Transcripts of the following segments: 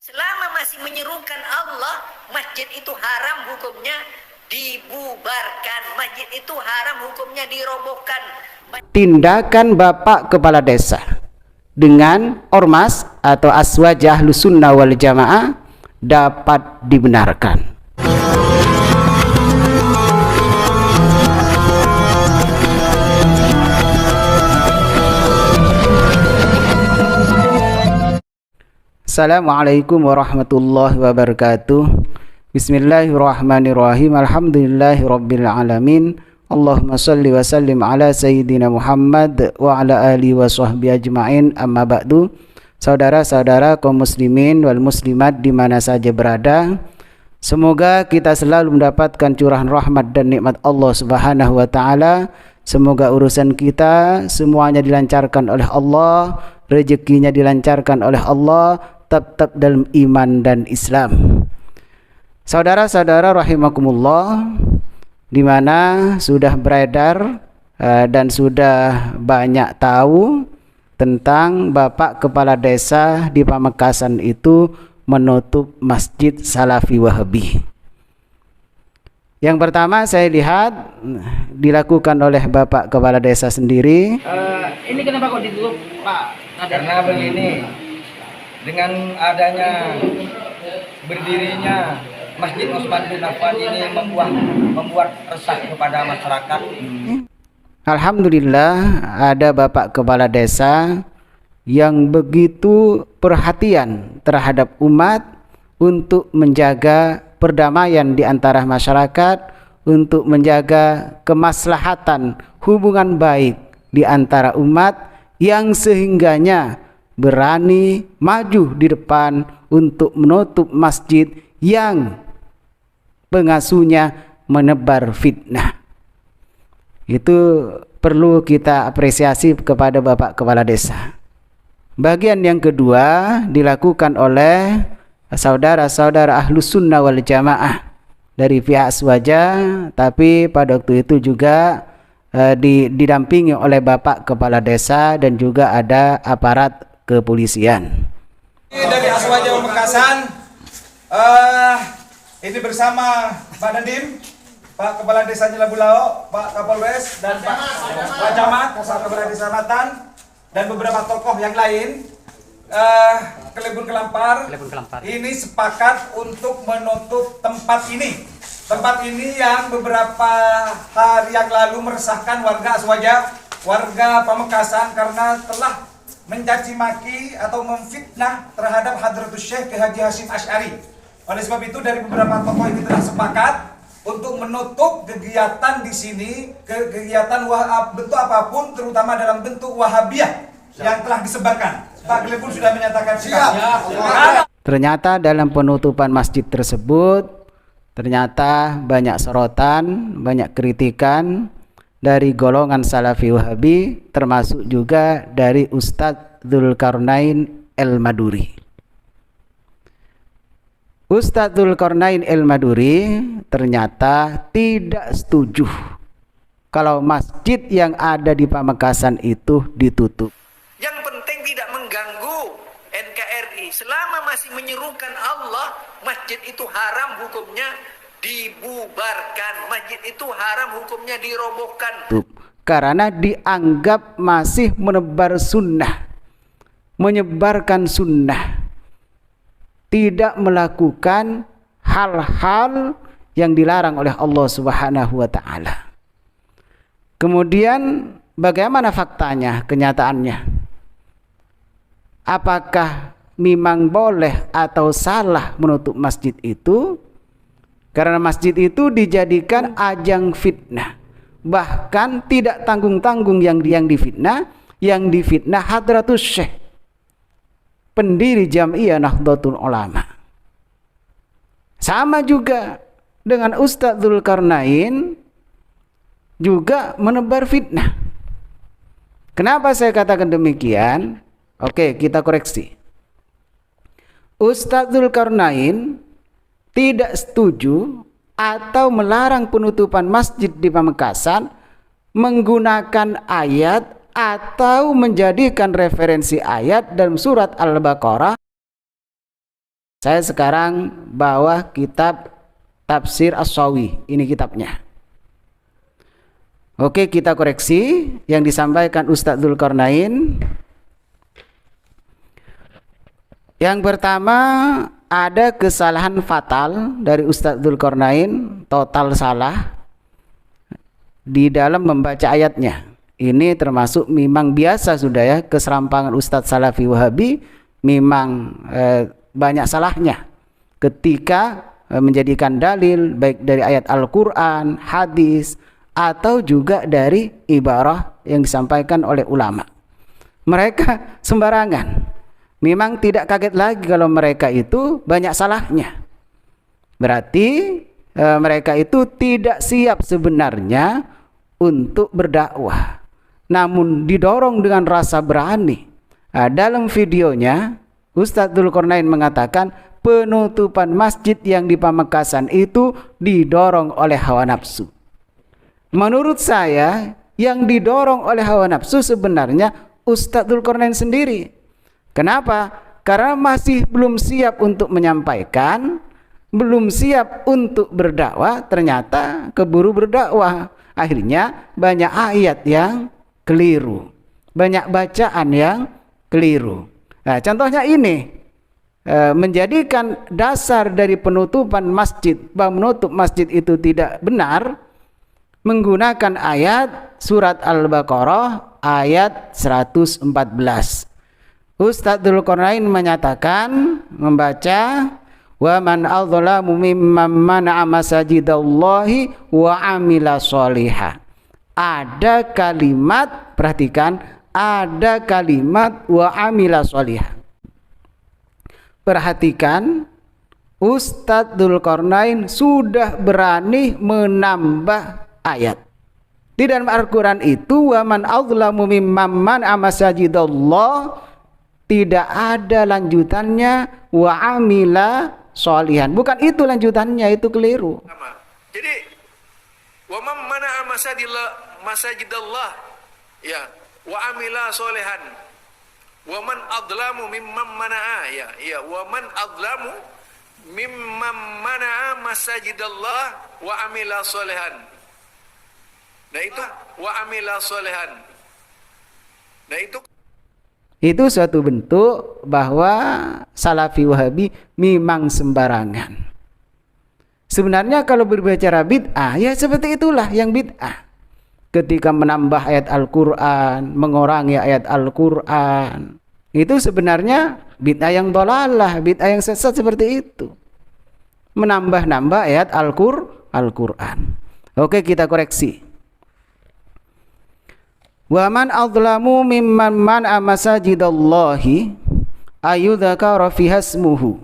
Selama masih menyerukan Allah, masjid itu haram hukumnya dibubarkan. Masjid itu haram hukumnya dirobohkan. Tindakan Bapak Kepala Desa dengan ormas atau aswajah Ahlus Sunnah wal Jamaah dapat dibenarkan. Assalamualaikum warahmatullahi wabarakatuh. Bismillahirrahmanirrahim. Alhamdulillahirabbil alamin. Allahumma salli wa sallim ala sayyidina Muhammad wa ala alihi wa sahbihi ajma'in. Amma ba'du. Saudara-saudara kaum muslimin wal muslimat di mana saja berada, semoga kita selalu mendapatkan curahan rahmat dan nikmat Allah Subhanahu wa taala. Semoga urusan kita semuanya dilancarkan oleh Allah, rezekinya dilancarkan oleh Allah, tetap dalam iman dan Islam. Saudara-saudara rahimakumullah, di mana sudah beredar dan sudah banyak tahu tentang Bapak Kepala Desa di Pamekasan itu menutup Masjid Salafi Wahabi. Yang pertama saya lihat dilakukan oleh Bapak Kepala Desa sendiri. Ini kenapa kok ditutup, Pak? Karena begini, dengan adanya berdirinya Masjid Utsman bin Affan ini membuat resah kepada masyarakat. Alhamdulillah ada Bapak Kepala Desa yang begitu perhatian terhadap umat untuk menjaga perdamaian di antara masyarakat, untuk menjaga kemaslahatan hubungan baik di antara umat, yang sehingganya berani maju di depan untuk menutup masjid yang pengasuhnya menebar fitnah. Itu perlu kita apresiasi kepada Bapak Kepala Desa. Bagian yang kedua dilakukan oleh saudara-saudara Ahlus Sunnah wal Jamaah dari pihak aswajah, tapi pada waktu itu juga didampingi oleh Bapak Kepala Desa dan juga ada aparat kepolisian. Dari Aswajah Pamekasan, ini bersama Pak Dandim, Pak Kepala Desa Nyelabulao, Pak Kapolres, dan Pak Camat, Pak Kepala Desa Matan, dan beberapa tokoh yang lain. Kelebun Kelampar ini sepakat untuk menutup tempat ini. Tempat ini yang beberapa hari yang lalu meresahkan warga Aswajah, warga Pamekasan, karena telah mencaci maki atau memfitnah terhadap Hadratus Syekh Kiai Haji Hasyim Asy'ari. Oleh sebab itu dari beberapa tokoh ini telah sepakat untuk menutup kegiatan di sini, kegiatan bentuk apapun, terutama dalam bentuk Wahabiyah yang telah disebarkan. Pak Kelebun sudah menyatakan siap. Ternyata dalam penutupan masjid tersebut ternyata banyak sorotan, banyak kritikan dari golongan Salafi Wahabi, termasuk juga dari Ustadz Dzulkarnain El-Maduri. Ustadz Dzulkarnain El-Maduri ternyata tidak setuju kalau masjid yang ada di Pamekasan itu ditutup. Yang penting tidak mengganggu NKRI. Selama masih menyerukan Allah, masjid itu haram hukumnya dibubarkan. Masjid itu haram hukumnya dirobohkan. Karena dianggap masih menebar sunnah, menyebarkan sunnah, tidak melakukan hal-hal yang dilarang oleh Allah Subhanahu wa taala. Kemudian bagaimana faktanya, kenyataannya? Apakah memang boleh atau salah menutup masjid itu? Karena masjid itu dijadikan ajang fitnah. Bahkan tidak tanggung-tanggung yang difitnah, yang difitnah Hadratus Syekh, pendiri Jam'iyah Nahdlatul Ulama. Sama juga dengan Ustadz Dzulkarnain juga menebar fitnah. Kenapa saya katakan demikian? Oke, kita koreksi. Ustadz Dzulkarnain tidak setuju atau melarang penutupan masjid di Pamekasan menggunakan ayat atau menjadikan referensi ayat dalam surat Al-Baqarah Saya sekarang bawa kitab Tafsir As-Sawi, ini kitabnya. Oke, kita koreksi yang disampaikan Ustadz Dzulkarnain. Yang pertama, ada kesalahan fatal dari Ustadz Dzulkarnain, total salah di dalam membaca ayatnya. Ini termasuk memang biasa sudah ya, keserampangan Ustadz Salafi Wahabi memang banyak salahnya ketika menjadikan dalil baik dari ayat Al-Quran, hadis, atau juga dari ibarah yang disampaikan oleh ulama. Mereka sembarangan. Memang tidak kaget lagi kalau mereka itu banyak salahnya. Berarti mereka itu tidak siap sebenarnya untuk berdakwah, namun didorong dengan rasa berani. Dalam videonya Ustadz Dzulkarnain mengatakan penutupan masjid yang di Pamekasan itu didorong oleh hawa nafsu. Menurut saya yang didorong oleh hawa nafsu sebenarnya Ustadz Dzulkarnain sendiri. Kenapa? Karena masih belum siap untuk menyampaikan, belum siap untuk berdakwah, ternyata keburu berdakwah. Akhirnya banyak ayat yang keliru, banyak bacaan yang keliru. Nah, contohnya ini menjadikan dasar dari penutupan masjid, bahwa menutup masjid itu tidak benar, menggunakan ayat surat Al-Baqarah ayat 114. Ustadz Dzulkarnain menyatakan, membaca, wa man adzlamu mimman mana'a masajidallahi wa amila sholihah. Ada kalimat, perhatikan, ada kalimat wa amila sholihah. Perhatikan, Ustadz Dzulkarnain sudah berani menambah ayat. Di dalam Al-Quran itu, wa man adzlamu mimman mana'a masajidallah, tidak ada lanjutannya wa amila sholihan. Bukan itu lanjutannya, itu keliru. Jadi wa man mana'a masajidallah ya wa amila sholihan wa man adlamu mimman mana'a ya wa man adlamu mimman mana'a masajidallah wa amila sholihan. Nah itu wa amila sholihan. Nah itu suatu bentuk bahwa Salafi Wahabi memang sembarangan. Sebenarnya kalau berbicara bid'ah, ya seperti itulah yang bid'ah. Ketika menambah ayat Al-Quran, mengurangi ayat Al-Quran, itu sebenarnya bid'ah yang dhalalah, bid'ah yang sesat seperti itu. Menambah-nambah ayat Al-Quran. Oke, kita koreksi. Wa man adzlamu mimman man'a masajidallahi ayyudzakara fiha ismuhu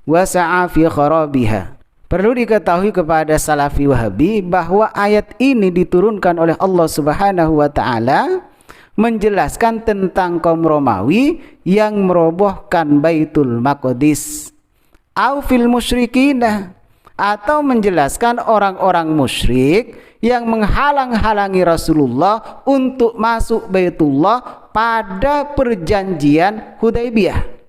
wa sa'a fi kharabiha. Perlu diketahui kepada Salafi Wahabi bahwa ayat ini diturunkan oleh Allah Subhanahu wa taala menjelaskan tentang kaum Romawi yang merobohkan Baitul Maqdis. Au fil musyrikinah, atau menjelaskan orang-orang musyrik yang menghalang-halangi Rasulullah untuk masuk Baitullah pada perjanjian Hudaybiyah.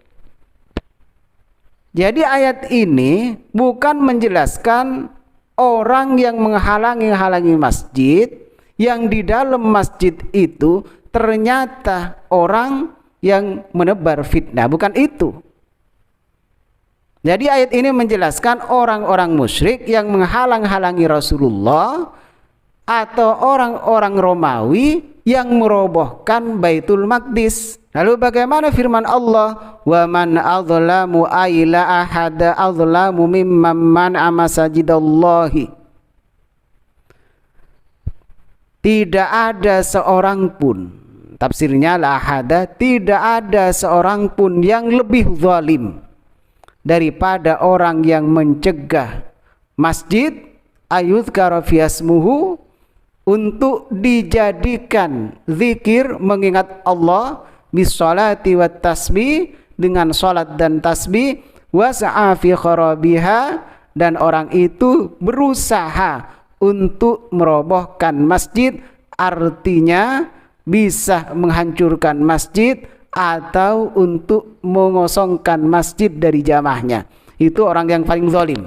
Jadi ayat ini bukan menjelaskan orang yang menghalangi masjid, yang di dalam masjid itu ternyata orang yang menebar fitnah, bukan itu. Jadi ayat ini menjelaskan orang-orang musyrik yang menghalang-halangi Rasulullah atau orang-orang Romawi yang merobohkan Baitul Maqdis. Lalu bagaimana firman Allah? Wa man adzlamu aila ahada adzlamu mimman man'a masajidallahi. Tidak ada seorang pun, tafsirnya la ahada, tidak ada seorang pun yang lebih zalim daripada orang yang mencegah masjid ayuzkara fi ismuhu, untuk dijadikan zikir mengingat Allah, bisolati wat tasbih, dengan salat dan tasbih, wasa'a fi kharabiha, dan orang itu berusaha untuk merobohkan masjid, artinya bisa menghancurkan masjid atau untuk mengosongkan masjid dari jamaahnya. Itu orang yang paling zalim.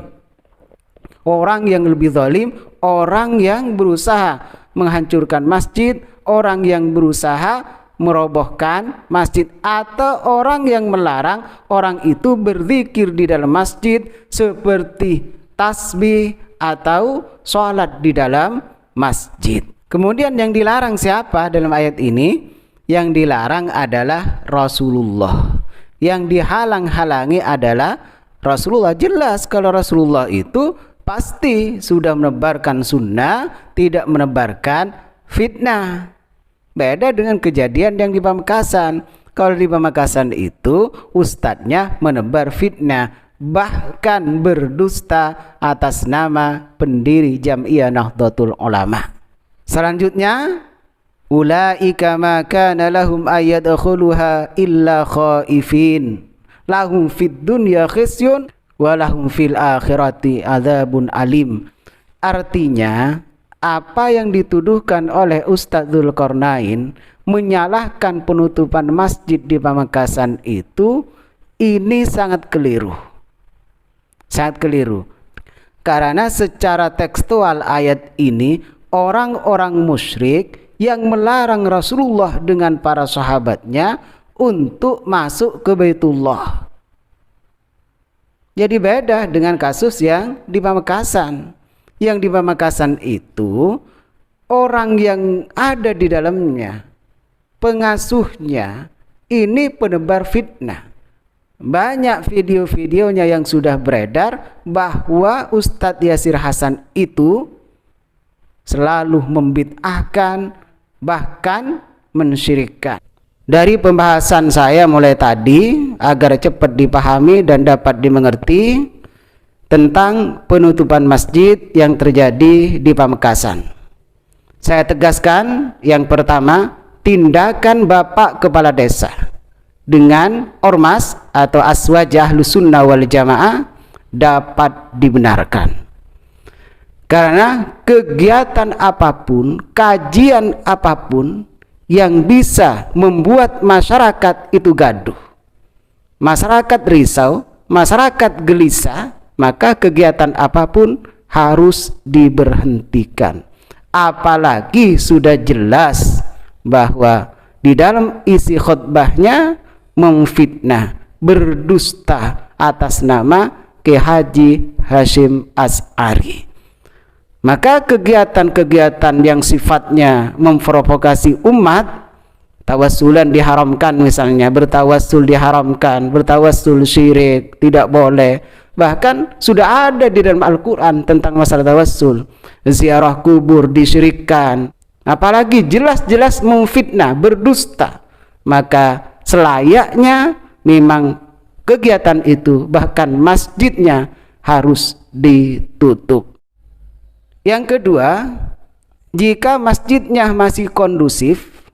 Orang yang lebih zalim, orang yang berusaha menghancurkan masjid, orang yang berusaha merobohkan masjid, atau orang yang melarang orang itu berzikir di dalam masjid seperti tasbih atau sholat di dalam masjid. Kemudian yang dilarang siapa dalam ayat ini? Yang dilarang adalah Rasulullah. Yang dihalang-halangi adalah Rasulullah. Jelas kalau Rasulullah itu pasti sudah menebarkan sunnah, tidak menebarkan fitnah. Beda dengan kejadian yang di Pamekasan. Kalau di Pamekasan itu ustadznya menebar fitnah, bahkan berdusta atas nama pendiri Jam'iyah Nahdlatul Ulama. Selanjutnya, ulaika ma kana lahum ayyadkhuluha illa khaifin lahum fid dunya khizyun wa lahum fil akhirati adzabun alim. Artinya, apa yang dituduhkan oleh Ustadz Dzulqarnain menyalahkan penutupan masjid di Pamekasan itu, ini sangat keliru. Sangat keliru. Karena secara tekstual ayat ini, orang-orang musyrik yang melarang Rasulullah dengan para sahabatnya untuk masuk ke Baitullah. Jadi beda dengan kasus yang di Pamekasan. Yang di Pamekasan itu orang yang ada di dalamnya, pengasuhnya, ini penebar fitnah. Banyak video-videonya yang sudah beredar bahwa Ustadz Yasir Hasan itu selalu membid'ahkan, bahkan mensyirikkan. Dari pembahasan saya mulai tadi, agar cepat dipahami dan dapat dimengerti tentang penutupan masjid yang terjadi di Pamekasan. Saya tegaskan, yang pertama, tindakan Bapak Kepala Desa dengan ormas atau aswaj Ahlus Sunnah wal Jamaah dapat dibenarkan. Karena kegiatan apapun, kajian apapun yang bisa membuat masyarakat itu gaduh, masyarakat risau, masyarakat gelisah, maka kegiatan apapun harus diberhentikan. Apalagi sudah jelas bahwa di dalam isi khutbahnya memfitnah, berdusta atas nama Kiai Haji Hasyim Asy'ari. Maka kegiatan-kegiatan yang sifatnya memprovokasi umat, tawassulan diharamkan, misalnya bertawassul diharamkan, bertawassul syirik, tidak boleh. Bahkan sudah ada di dalam Al-Quran tentang masalah tawassul, ziarah kubur disyirikkan, apalagi jelas-jelas memfitnah, berdusta. Maka selayaknya memang kegiatan itu, bahkan masjidnya harus ditutup. Yang kedua, jika masjidnya masih kondusif,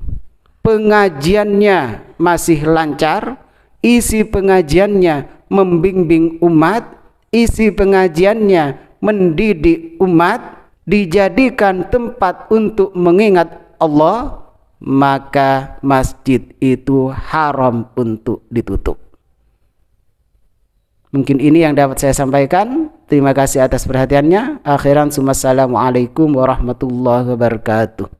pengajiannya masih lancar, isi pengajiannya membimbing umat, isi pengajiannya mendidik umat, dijadikan tempat untuk mengingat Allah, maka masjid itu haram untuk ditutup. Mungkin ini yang dapat saya sampaikan. Terima kasih atas perhatiannya. Akhiran, assalamualaikum warahmatullahi wabarakatuh.